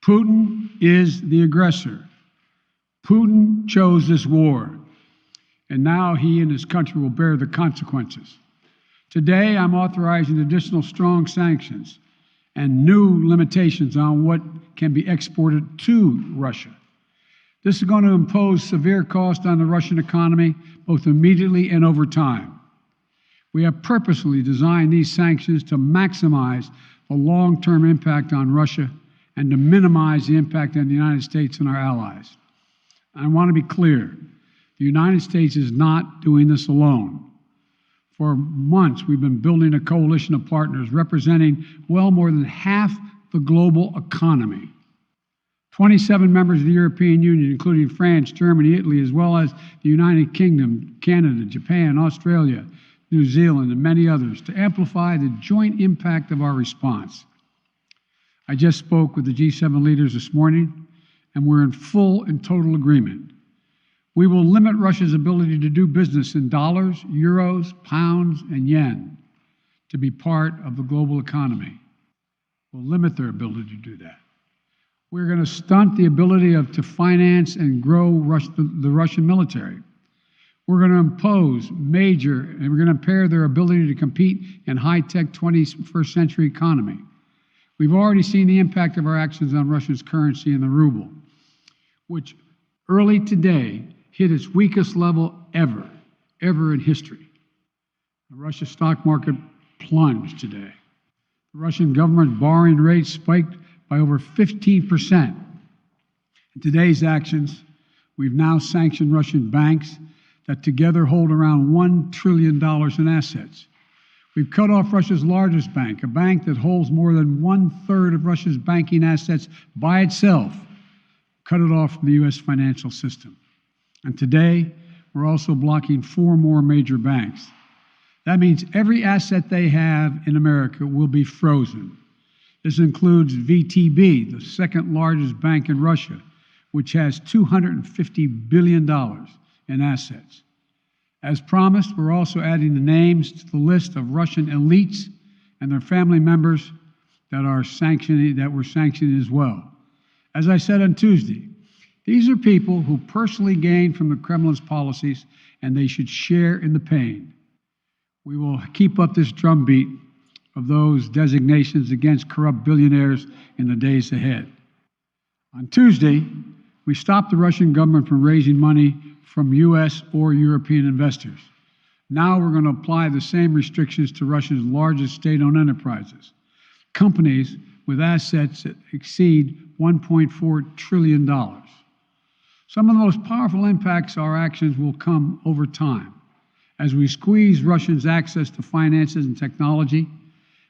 Putin is the aggressor. Putin chose this war, and now he and his country will bear the consequences. Today, I'm authorizing additional strong sanctions and new limitations on what can be exported to Russia. This is going to impose severe cost on the Russian economy, both immediately and over time. We have purposely designed these sanctions to maximize the long-term impact on Russia and to minimize the impact on the United States and our allies. I want to be clear, the United States is not doing this alone. For months, we've been building a coalition of partners representing well more than half the global economy. 27 members of the European Union, including France, Germany, Italy, as well as the United Kingdom, Canada, Japan, Australia, New Zealand, and many others, to amplify the joint impact of our response. I just spoke with the G7 leaders this morning, and we're in full and total agreement. We will limit Russia's ability to do business in dollars, euros, pounds, and yen to be part of the global economy. We'll limit their ability to do that. We're going to stunt the ability to finance and grow the Russian military. We're going to impose and we're going to impair their ability to compete in high-tech 21st century economy. We've already seen the impact of our actions on Russia's currency and the ruble, which early today hit its weakest level ever in history. The Russia stock market plunged today. The Russian government borrowing rate spiked by over 15%. In today's actions, we've now sanctioned Russian banks that together hold around $1 trillion in assets. We've cut off Russia's largest bank, a bank that holds more than 1/3 of Russia's banking assets by itself, cut it off from the U.S. financial system. And today, we're also blocking 4 more major banks. That means every asset they have in America will be frozen. This includes VTB, the second largest bank in Russia, which has $250 billion in assets. As promised, we're also adding the names to the list of Russian elites and their family members that we're sanctioning as well. As I said on Tuesday, these are people who personally gain from the Kremlin's policies, and they should share in the pain. We will keep up this drumbeat of those designations against corrupt billionaires in the days ahead. On Tuesday, we stopped the Russian government from raising money from U.S. or European investors. Now we're going to apply the same restrictions to Russia's largest state-owned enterprises, companies with assets that exceed $1.4 trillion. Some of the most powerful impacts of our actions will come over time as we squeeze Russia's access to finances and technology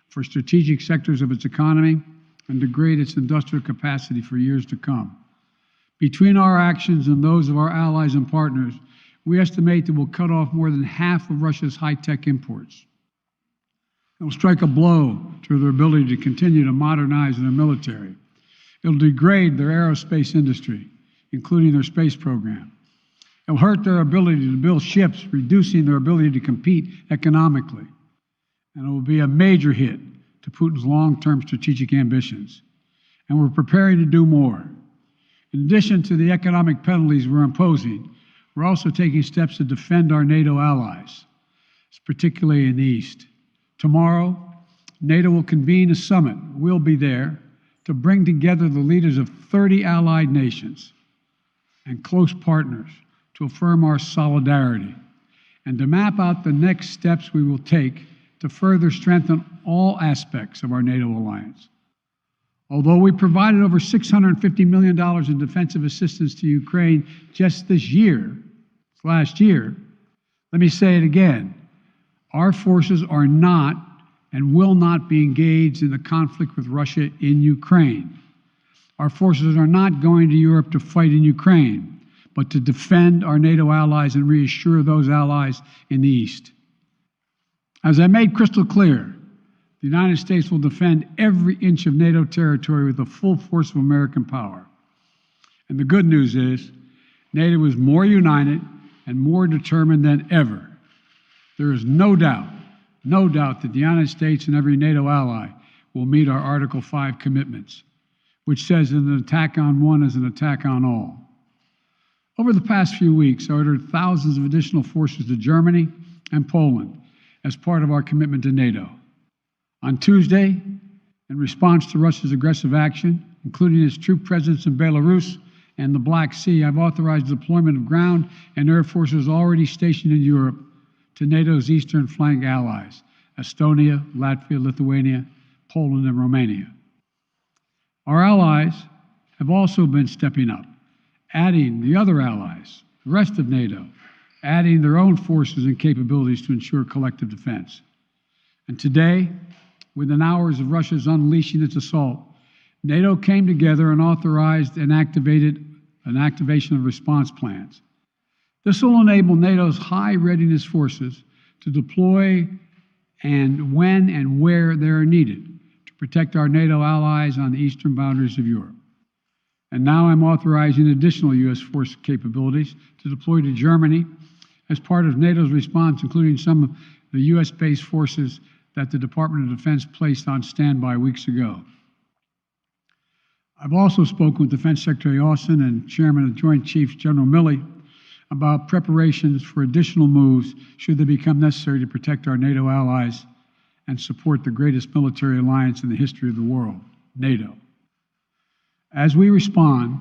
for strategic sectors of its economy and degrade its industrial capacity for years to come. Between our actions and those of our allies and partners, we estimate that we'll cut off more than half of Russia's high-tech imports. It will strike a blow to their ability to continue to modernize their military. It will degrade their aerospace industry, including their space program. It will hurt their ability to build ships, reducing their ability to compete economically. And it will be a major hit to Putin's long-term strategic ambitions. And we're preparing to do more. In addition to the economic penalties we're imposing, we're also taking steps to defend our NATO allies, particularly in the East. Tomorrow, NATO will convene a summit. We'll be there to bring together the leaders of 30 allied nations and close partners to affirm our solidarity and to map out the next steps we will take to further strengthen all aspects of our NATO alliance. Although we provided over $650 million in defensive assistance to Ukraine just last year, let me say it again. Our forces are not and will not be engaged in the conflict with Russia in Ukraine. Our forces are not going to Europe to fight in Ukraine, but to defend our NATO allies and reassure those allies in the East. As I made crystal clear, the United States will defend every inch of NATO territory with the full force of American power. And the good news is, NATO is more united and more determined than ever. There is no doubt that the United States and every NATO ally will meet our Article 5 commitments. which says that an attack on one is an attack on all. Over the past few weeks, I ordered thousands of additional forces to Germany and Poland as part of our commitment to NATO. On Tuesday, in response to Russia's aggressive action, including its troop presence in Belarus and the Black Sea, I've authorized the deployment of ground and air forces already stationed in Europe to NATO's eastern flank allies, Estonia, Latvia, Lithuania, Poland, and Romania. Our allies have also been stepping up, adding the other allies, the rest of NATO, adding their own forces and capabilities to ensure collective defense. And today, within hours of Russia's unleashing its assault, NATO came together and authorized an activation of response plans. This will enable NATO's high readiness forces to deploy and when and where they are needed to protect our NATO allies on the eastern boundaries of Europe. And now I'm authorizing additional U.S. force capabilities to deploy to Germany as part of NATO's response, including some of the U.S.-based forces that the Department of Defense placed on standby weeks ago. I've also spoken with Defense Secretary Austin and Chairman of the Joint Chiefs, General Milley, about preparations for additional moves should they become necessary to protect our NATO allies and support the greatest military alliance in the history of the world, NATO. As we respond,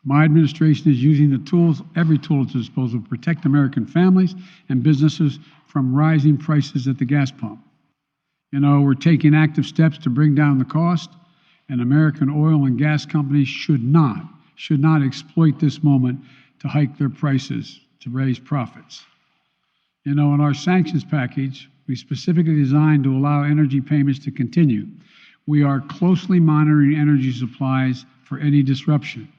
my administration is using the tools, every tool at its disposal to protect American families and businesses from rising prices at the gas pump. You know, we're taking active steps to bring down the cost, and American oil and gas companies should not exploit this moment to hike their prices to raise profits. You know, in our sanctions package, we specifically designed to allow energy payments to continue. We are closely monitoring energy supplies for any disruption.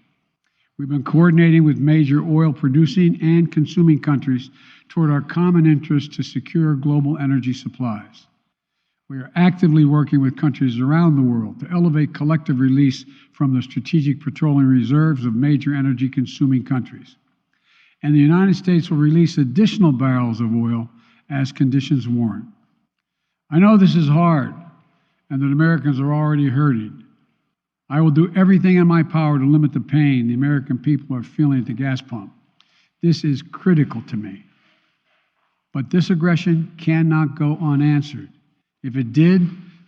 We've been coordinating with major oil producing and consuming countries toward our common interest to secure global energy supplies. We are actively working with countries around the world to elevate collective release from the strategic petroleum reserves of major energy consuming countries. And the United States will release additional barrels of oil as conditions warrant. I know this is hard and that Americans are already hurting. I will do everything in my power to limit the pain the American people are feeling at the gas pump. This is critical to me. But this aggression cannot go unanswered. If it did,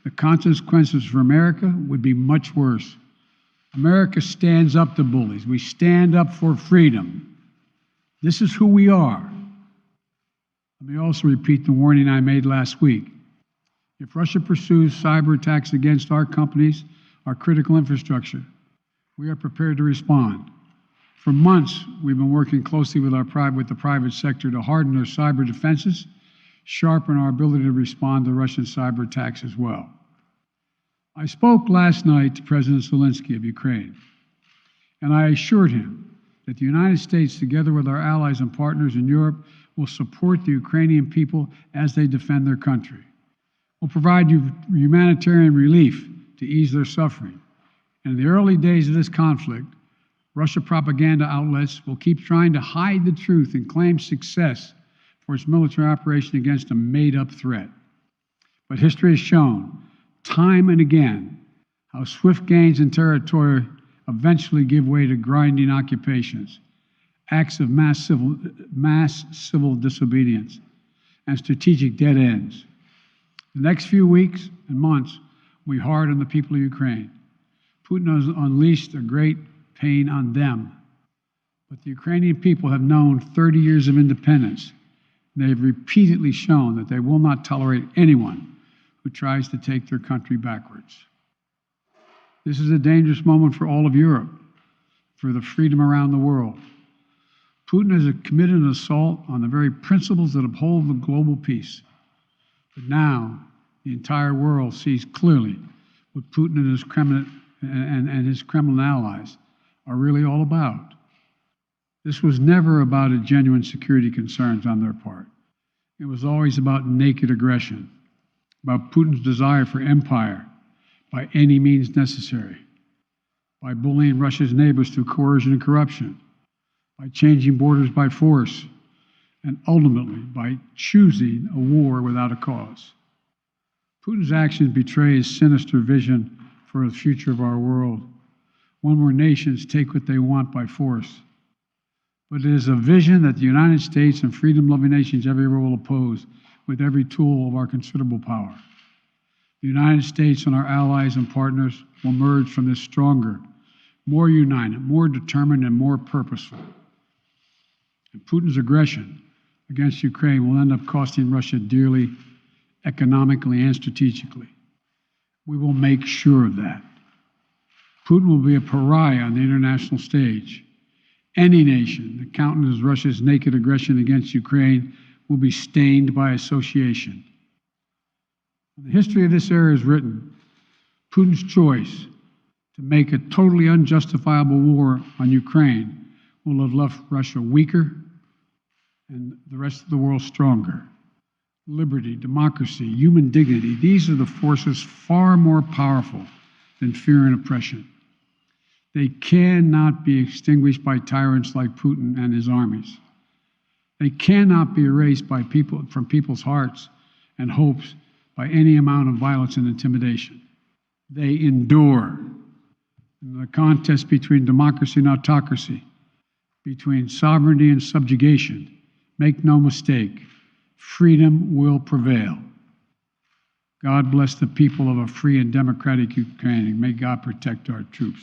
the consequences for America would be much worse. America stands up to bullies. We stand up for freedom. This is who we are. Let me also repeat the warning I made last week. If Russia pursues cyber attacks against our companies, our critical infrastructure, we are prepared to respond. For months, we've been working closely with the private sector to harden their cyber defenses, sharpen our ability to respond to Russian cyber attacks as well. I spoke last night to President Zelensky of Ukraine, and I assured him that the United States, together with our allies and partners in Europe, will support the Ukrainian people as they defend their country. We'll provide humanitarian relief to ease their suffering. And in the early days of this conflict, Russia propaganda outlets will keep trying to hide the truth and claim success for its military operation against a made-up threat. But history has shown, time and again, how swift gains in territory eventually give way to grinding occupations, acts of mass civil disobedience, and strategic dead ends. The next few weeks and months will be hard on the people of Ukraine. Putin has unleashed a great pain on them. But the Ukrainian people have known 30 years of independence. They have repeatedly shown that they will not tolerate anyone who tries to take their country backwards. This is a dangerous moment for all of Europe, for the freedom around the world. Putin has committed an assault on the very principles that uphold the global peace. But now, the entire world sees clearly what Putin and his Kremlin allies are really all about. This was never about a genuine security concerns on their part. It was always about naked aggression, about Putin's desire for empire by any means necessary, by bullying Russia's neighbors through coercion and corruption, by changing borders by force, and ultimately by choosing a war without a cause. Putin's actions betray his sinister vision for the future of our world. one where nations take what they want by force. But it is a vision that the United States and freedom-loving nations everywhere will oppose with every tool of our considerable power. The United States and our allies and partners will emerge from this stronger, more united, more determined, and more purposeful. And Putin's aggression against Ukraine will end up costing Russia dearly, economically and strategically. We will make sure of that. Putin will be a pariah on the international stage. Any nation that countenances Russia's naked aggression against Ukraine will be stained by association. When the history of this era is written, Putin's choice to make a totally unjustifiable war on Ukraine will have left Russia weaker and the rest of the world stronger. Liberty, democracy, human dignity, these are the forces far more powerful than fear and oppression. They cannot be extinguished by tyrants like Putin and his armies. They cannot be erased by from people's hearts and hopes by any amount of violence and intimidation. They endure. In the contest between democracy and autocracy, between sovereignty and subjugation, make no mistake, freedom will prevail. God bless the people of a free and democratic Ukraine, and may God protect our troops.